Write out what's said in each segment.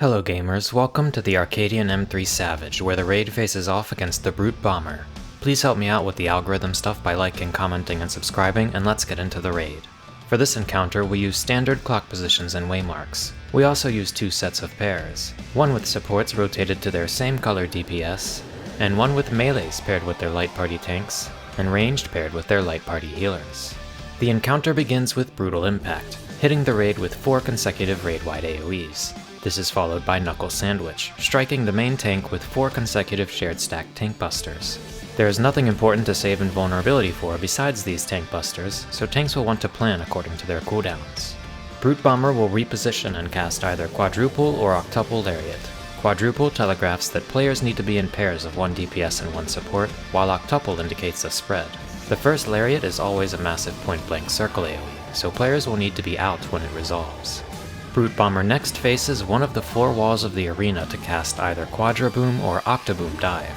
Hello gamers, welcome to the Arcadion M3 Savage, where the raid faces off against the Brute Bomber. Please help me out with the algorithm stuff by liking, commenting, and subscribing, and let's get into the raid. For this encounter, we use standard clock positions and waymarks. We also use two sets of pairs, one with supports rotated to their same color DPS, and one with melees paired with their light party tanks, and ranged paired with their light party healers. The encounter begins with Brutal Impact, hitting the raid with 4 consecutive Raidwide AoEs. This is followed by Knuckle Sandwich, striking the main tank with 4 consecutive shared stack tank busters. There is nothing important to save invulnerability for besides these tank busters, so tanks will want to plan according to their cooldowns. Brute Bomber will reposition and cast either Quadruple or Octuple Lariat. Quadruple telegraphs that players need to be in pairs of 1 DPS and 1 support, while Octuple indicates a spread. The first Lariat is always a massive point-blank circle AoE, so players will need to be out when it resolves. Brute Bomber next faces one of the 4 walls of the arena to cast either Quadroboom or Octoboom dive.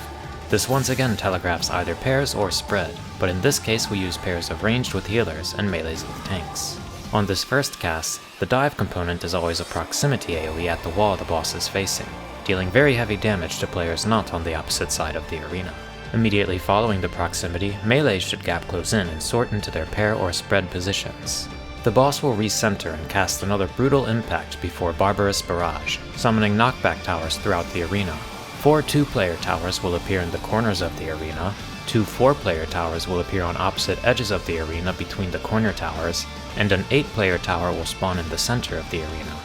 This once again telegraphs either pairs or spread, but in this case we use pairs of ranged with healers and melees with tanks. On this first cast, the dive component is always a proximity AoE at the wall the boss is facing, dealing very heavy damage to players not on the opposite side of the arena. Immediately following the proximity, melees should gap close in and sort into their pair or spread positions. The boss will recenter and cast another Brutal Impact before Barbarous Barrage, summoning knockback towers throughout the arena. 4 2-player towers will appear in the corners of the arena, 2 4-player towers will appear on opposite edges of the arena between the corner towers, and an 8-player tower will spawn in the center of the arena.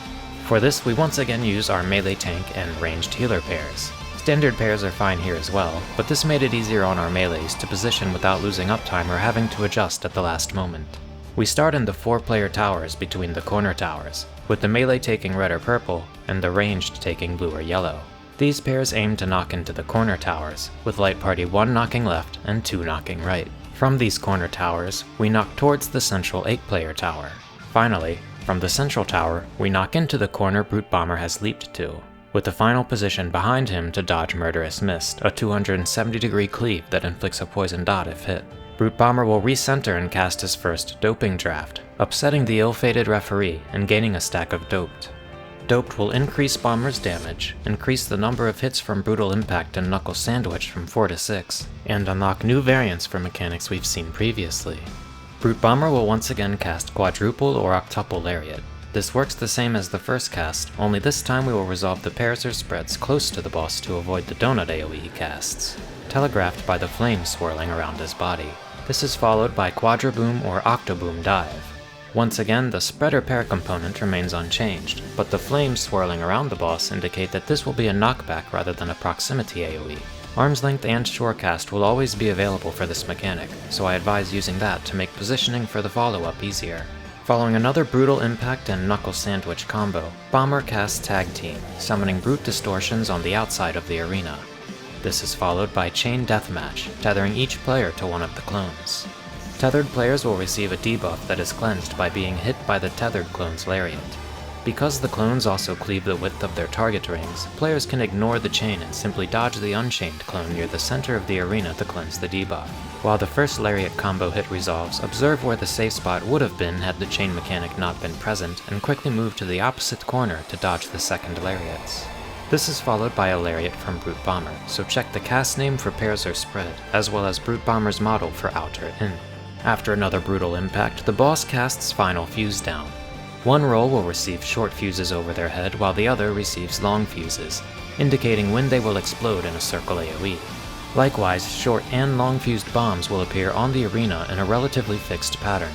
For this, we once again use our melee tank and ranged healer pairs. Standard pairs are fine here as well, but this made it easier on our melees to position without losing uptime or having to adjust at the last moment. We start in the 4-player towers between the corner towers, with the melee taking red or purple, and the ranged taking blue or yellow. These pairs aim to knock into the corner towers, with light party 1 knocking left and 2 knocking right. From these corner towers, we knock towards the central 8-player tower. Finally, from the central tower, we knock into the corner Brute Bomber has leaped to, with the final position behind him to dodge Murderous Mist, a 270-degree cleave that inflicts a poison dot if hit. Brute Bomber will recenter and cast his first Doping Draft, upsetting the ill-fated referee and gaining a stack of Doped. Doped will increase Bomber's damage, increase the number of hits from Brutal Impact and Knuckle Sandwich from 4 to 6, and unlock new variants for mechanics we've seen previously. Brute Bomber will once again cast Quadruple or Octuple Lariat. This works the same as the first cast, only this time we will resolve the pairs or spreads close to the boss to avoid the donut AoE he casts, telegraphed by the flames swirling around his body. This is followed by Quadroboom or Octoboom dive. Once again, the spreader pair component remains unchanged, but the flames swirling around the boss indicate that this will be a knockback rather than a proximity AoE. Arm's length and shorecast will always be available for this mechanic, so I advise using that to make positioning for the follow-up easier. Following another Brutal Impact and Knuckle Sandwich combo, Bomber casts Tag Team, summoning Brute Distortions on the outside of the arena. This is followed by Chain Deathmatch, tethering each player to one of the clones. Tethered players will receive a debuff that is cleansed by being hit by the tethered clone's Lariat. Because the clones also cleave the width of their target rings, players can ignore the chain and simply dodge the unchained clone near the center of the arena to cleanse the debuff. While the first Lariat combo hit resolves, observe where the safe spot would have been had the chain mechanic not been present, and quickly move to the opposite corner to dodge the second Lariats. This is followed by a Lariat from Brute Bomber, so check the cast name for pairs or spread, as well as Brute Bomber's model for out or in. After another Brutal Impact, the boss casts Final Fusedown. One role will receive short fuses over their head while the other receives long fuses, indicating when they will explode in a circle AoE. Likewise, short and long fused bombs will appear on the arena in a relatively fixed pattern.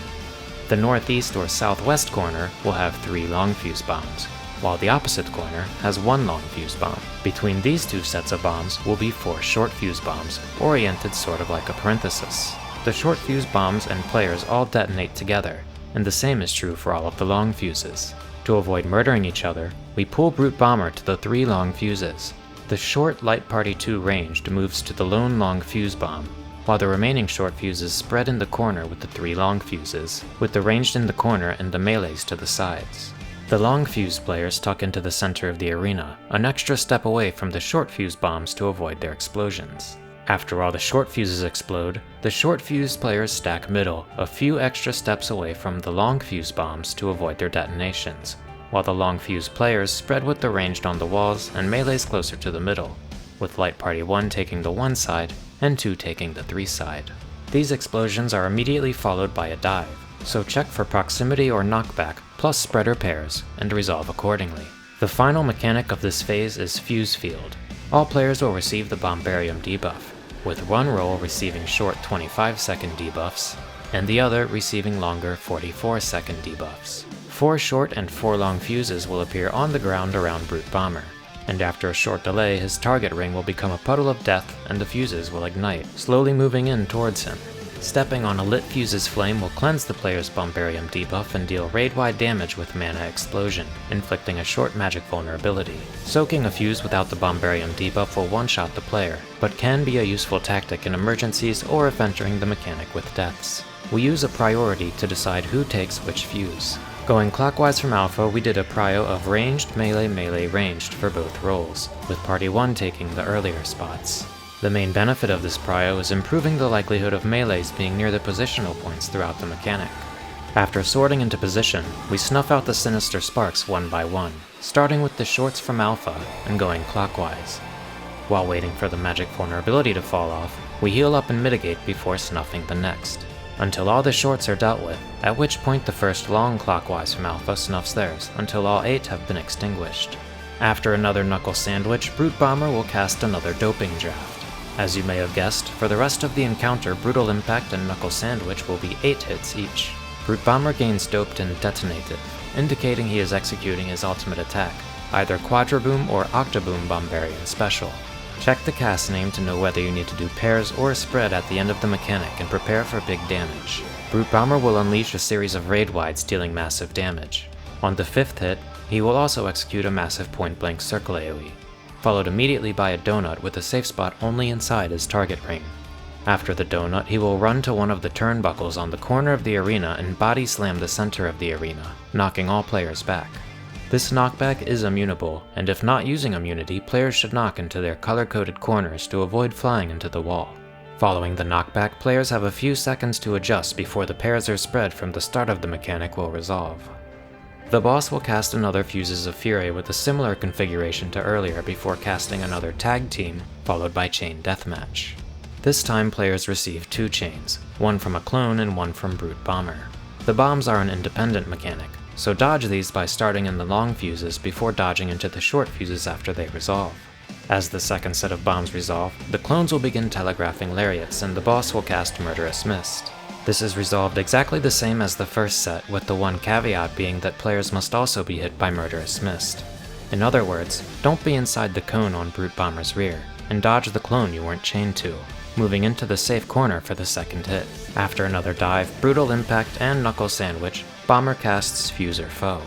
The northeast or southwest corner will have 3 long fuse bombs, while the opposite corner has 1 long fuse bomb. Between these 2 sets of bombs will be 4 short fuse bombs, oriented sort of like a parenthesis. The short fuse bombs and players all detonate together, and the same is true for all of the long fuses. To avoid murdering each other, we pull Brute Bomber to the 3 long fuses. The short Light Party 2 ranged moves to the lone long fuse bomb, while the remaining short fuses spread in the corner with the 3 long fuses, with the ranged in the corner and the melees to the sides. The long fuse players tuck into the center of the arena, an extra step away from the short fuse bombs to avoid their explosions. After all the short fuses explode, the short fuse players stack middle, a few extra steps away from the long fuse bombs to avoid their detonations, while the long fuse players spread with the ranged on the walls and melees closer to the middle, with Light Party 1 taking the 1 side and 2 taking the 3 side. These explosions are immediately followed by a dive, so check for proximity or knockback plus spreader pairs and resolve accordingly. The final mechanic of this phase is Fuse Field. All players will receive the Bombarian debuff, with one role receiving short 25-second debuffs, and the other receiving longer 44-second debuffs. 4 short and 4 long fuses will appear on the ground around Brute Bomber, and after a short delay his target ring will become a puddle of death and the fuses will ignite, slowly moving in towards him. Stepping on a lit fuse's flame will cleanse the player's Bombarian debuff and deal raid-wide damage with Mana Explosion, inflicting a short magic vulnerability. Soaking a fuse without the Bombarian debuff will one-shot the player, but can be a useful tactic in emergencies or if entering the mechanic with deaths. We use a priority to decide who takes which fuse. Going clockwise from Alpha, we did a prio of ranged, melee, melee, ranged for both roles, with Party 1 taking the earlier spots. The main benefit of this prio is improving the likelihood of melees being near the positional points throughout the mechanic. After sorting into position, we snuff out the sinister sparks one by one, starting with the shorts from Alpha and going clockwise. While waiting for the magic vulnerability to fall off, we heal up and mitigate before snuffing the next, until all the shorts are dealt with, at which point the first long clockwise from Alpha snuffs theirs until all 8 have been extinguished. After another Knuckle sandwich, Brute Bomber will cast another doping draft. As you may have guessed, for the rest of the encounter, Brutal Impact and Knuckle Sandwich will be 8 hits each. Brute Bomber gains doped and detonated, indicating he is executing his ultimate attack, either Quadroboom or Octoboom Bombarian Special. Check the cast name to know whether you need to do pairs or spread at the end of the mechanic and prepare for big damage. Brute Bomber will unleash a series of Raidwides dealing massive damage. On the 5th hit, he will also execute a massive point-blank circle AoE, followed immediately by a donut with a safe spot only inside his target ring. After the donut, he will run to one of the turnbuckles on the corner of the arena and body slam the center of the arena, knocking all players back. This knockback is immunable, and if not using immunity, players should knock into their color-coded corners to avoid flying into the wall. Following the knockback, players have a few seconds to adjust before the pairs are spread from the start of the mechanic will resolve. The boss will cast another Fuses of Fury with a similar configuration to earlier before casting another Tag Team, followed by Chain Deathmatch. This time players receive 2 chains, one from a clone and one from Brute Bomber. The bombs are an independent mechanic, so dodge these by starting in the long fuses before dodging into the short fuses after they resolve. As the second set of bombs resolve, the clones will begin telegraphing Lariats and the boss will cast Murderous Mist. This is resolved exactly the same as the first set, with the one caveat being that players must also be hit by Murderous Mist. In other words, don't be inside the cone on Brute Bomber's rear, and dodge the clone you weren't chained to, moving into the safe corner for the second hit. After another dive, Brutal Impact, and Knuckle Sandwich, Bomber casts Fuse or Foe.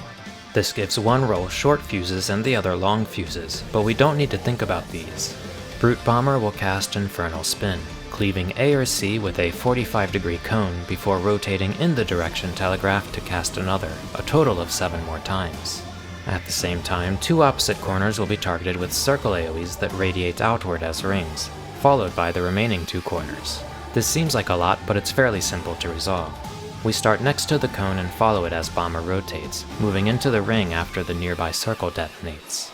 This gives one roll short fuses and the other long fuses, but we don't need to think about these. Brute Bomber will cast Infernal Spin, cleaving A or C with a 45-degree cone before rotating in the direction telegraphed to cast another, a total of 7 more times. At the same time, 2 opposite corners will be targeted with circle AoEs that radiate outward as rings, followed by the remaining 2 corners. This seems like a lot, but it's fairly simple to resolve. We start next to the cone and follow it as Bomber rotates, moving into the ring after the nearby circle detonates.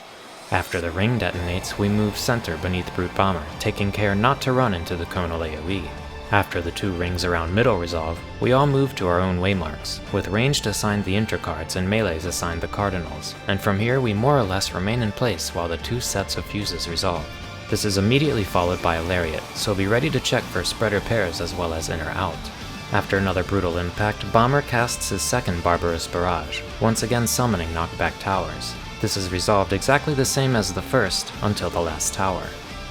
After the ring detonates, we move center beneath Brute Bomber, taking care not to run into the conal AoE. After the 2 rings around middle resolve, we all move to our own Waymarks, with ranged assigned the intercards and melees assigned the cardinals, and from here we more or less remain in place while the 2 sets of fuses resolve. This is immediately followed by a Lariat, so be ready to check for spreader pairs as well as in or out. After another Brutal Impact, Bomber casts his second Barbarous Barrage, once again summoning knockback towers. This is resolved exactly the same as the first, until the last tower.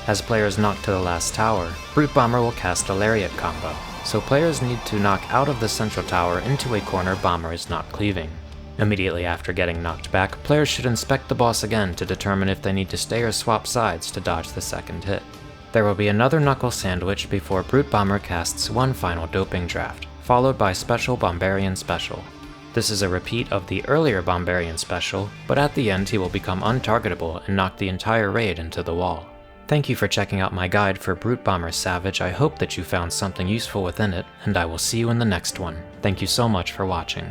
As players knock to the last tower, Brute Bomber will cast a Lariat combo, so players need to knock out of the central tower into a corner Bomber is not cleaving. Immediately after getting knocked back, players should inspect the boss again to determine if they need to stay or swap sides to dodge the second hit. There will be another Knuckle Sandwich before Brute Bomber casts one final doping draft, followed by Special Bombarian Special. This is a repeat of the earlier Bombarian Special, but at the end he will become untargetable and knock the entire raid into the wall. Thank you for checking out my guide for Brute Bomber Savage. I hope that you found something useful within it, and I will see you in the next one. Thank you so much for watching.